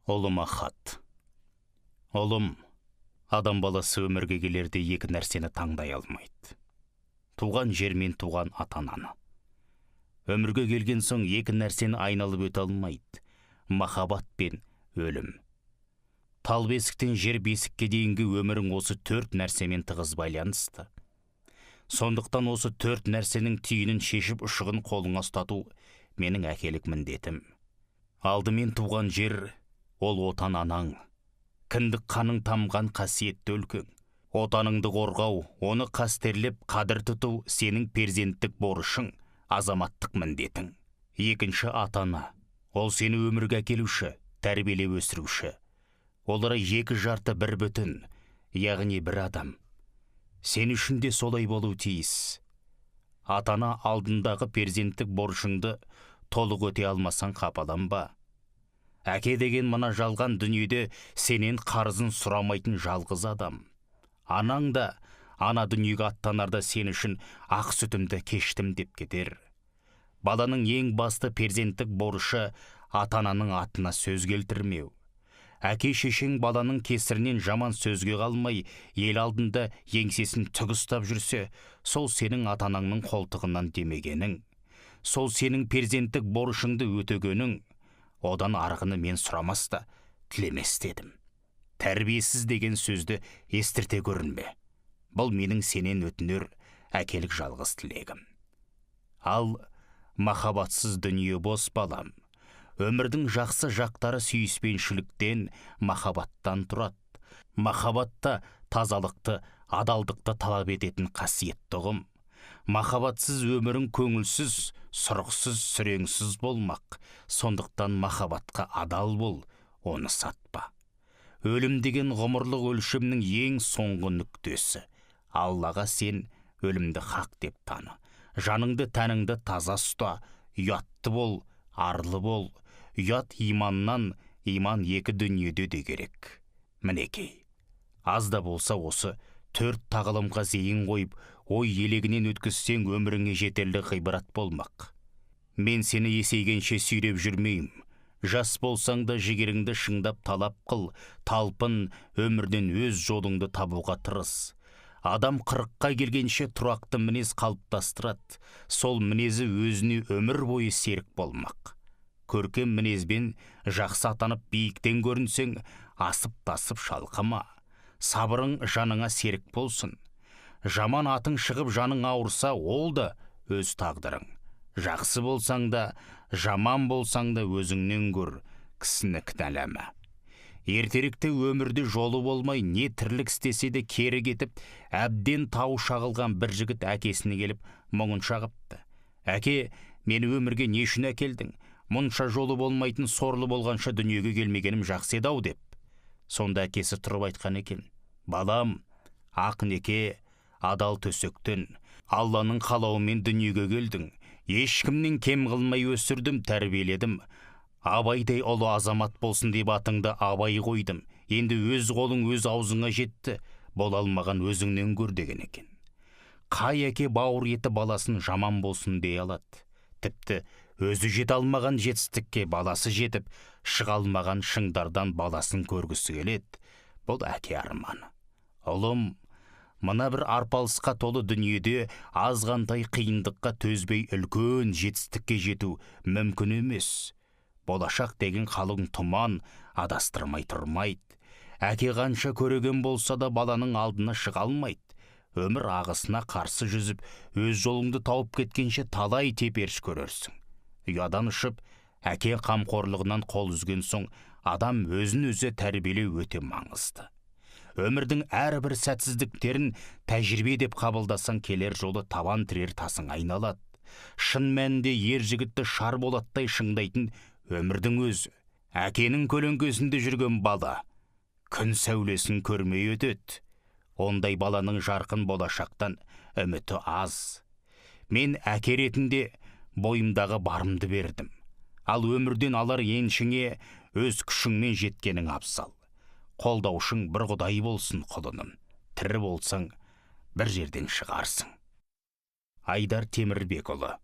Ұлыма хат. Ұлым, адам баласы өмірге келерде екі нәрсені таңдай алмайды. Туған жер мен туған ата-ананы. Өмірге келген соң екі нәрсені айналып өте алмайды. Махаббат пен өлім. Тал бесіктен жер бесікке дейінгі өмірің осы төрт нәрсемен тығыз байланысты. Сондықтан осы төрт нәрсенің түйінін шешіп ұшығын қолыңа ұстату менің әкелік міндетім. Алдымен туған жер, ол отан анаң. Кіндік қаның тамған қасиетті өлкең. Отаныңды қорғау, оны қастерлеп қадір тұту сенің перзенттік борышың, азаматтық міндетің. Екінші ата-ана. Ол сені өмірге әкелуші, тәрбиелеп өсіруші. Олар екі жарты бір бүтін, яғни бір адам. Сен үшін де солай болу тиіс. Ата-ана алдындағы перзенттік борышыңды толық өте алмасаң қапаланба. Әке деген мына жалған дүниеде сенен қарызын сұрамайтын жалғыз адам. Анаң да ана дүниеге аттанарда сен үшін ақ сүтімді кештім деп кетер. Баланың ең басты перзенттік борышы ата-ананың атына сөз келтірмеу. Әке шешең баланың кесірінен жаман сөзге қалмай, ел алдында еңсесін тік ұстап жүрсе, сол сенің ата-анаңның қолтығынан демегенің. Сол сенің перзенттік борышыңды өтегенің. Одан арғыны мен сұрамаста, тілемес дедім. Тәрбиесіз деген сөзді естірте көрінбе. Бұл менің сенен өтінер әкелік жалғыз тілегім. Ал махаббатсыз дүние бос балам. Өмірдің жақсы жақтары сүйіспеншіліктен, махаббаттан тұрады. Махаббатта тазалықты, адалдықты талап ететін қасиетті ұғым. Махаббатсыз өмірің көңілсіз, сұрықсыз, сүреңсіз болмақ. Сондықтан махаббатқа адал бол, оны сатпа. Өлім деген ғұмырлық өлшемнің ең соңғы нүктесі. Аллаға сен өлімді хақ деп таны. Жаныңды, тәніңді таза ұста, ұятты бол, арлы бол. Ұят иманнан, иман екі дүниеде де керек. Мінекей, аз да болса осы төрт тағылымға зейін қойып, ой елегінен өткізсең өміріңе жетерлік ғибрат болмақ. Мен сені есейгенше сүйреп жүрмейм. Жас болсаң да жігеріңді шыңдап талап қыл, талпын, өмірден өз жолыңды табуға тырыс. Адам 40-қа келгенше тұрақты мінез қалыптастырады. Сол мінезі өзіне өмір бойы серік болмақ. Көркем мінезбен жақсы атанып биіктен көрінсең, асып-тасып шалқыма. Сабырың жаныңа серік болсын. Жаман атың шығып жаның ауырса, ол да өз тағдырың. Жақсы болсаң да, жаман болсаң да өзіңнен көр, кісіні кінәлама. Ертеректе өмірде жолы болмай, не тірлік істесе де кері кетіп, әбден тау шағылған бір жігіт әкесіне келіп, мұңын шағыпты. Әке, мені өмірге не үшін әкелдің? Мұнша жолы болмайтын сорлы болғанша дүниеге келмегенім жақсы еді-ау деп. Сонда әкесі тұрып айтқан екен: балам, ақ неке, адал төсектен, Алланың қалауымен дүниеге келдің. Ешкімнен кем қылмай өсірдім, тәрбиеледім. Абайдай ұлы азамат болсын деп атыңды Абай қойдым. Енді өз қолың өз аузыңа жетті, бола алмаған өзіңнен көр деген екен. Қай әке бауыр еті баласын жаман болсын дей алады? Тіпті өзі жете алмаған жетістікке баласы жетіп, шыға алмаған шыңдардан баласын көргісі келеді. Бұл әке арманы. Ұлым, мына бір арпалысқа толы дүниеде азғантай қиындыққа төзбей үлкен жетістікке жету мүмкін емес. Болашақ деген қалың тұман адастырмай тұрмайды. Әке қанша көреген болса да баланың алдына шыға алмайды. Өмір ағысына қарсы жүзіп, өз жолыңды тауып кеткенше талай теперіш көрерсің. Ұядан ұшып, әке қамқорлығынан қол үзген соң, адам өзін өзі тәрбиелеу өте маңызды. Өмірдің әрбір сәтсіздіктерін тәжірибе деп қабылдасаң, келер жолы табан тірер тасың айналады. Шын мәнінде ер жігітті шар болаттай шыңдайтын өмірдің өзі. Әкенің көлеңкесінде жүрген бала күн сәулесін көрмей өтеді. Ондай баланың жарқын болашақтан үміті аз. Мен әке ретінде бойымдағы барымды бердім. Ал өмірден алар еншіңе өз күшіңмен жеткенің абзал. Қолдаушың бір құдай болсын құлыным. Тірі болсаң бір жерден шығарсың. Айдар Темірбекұлы.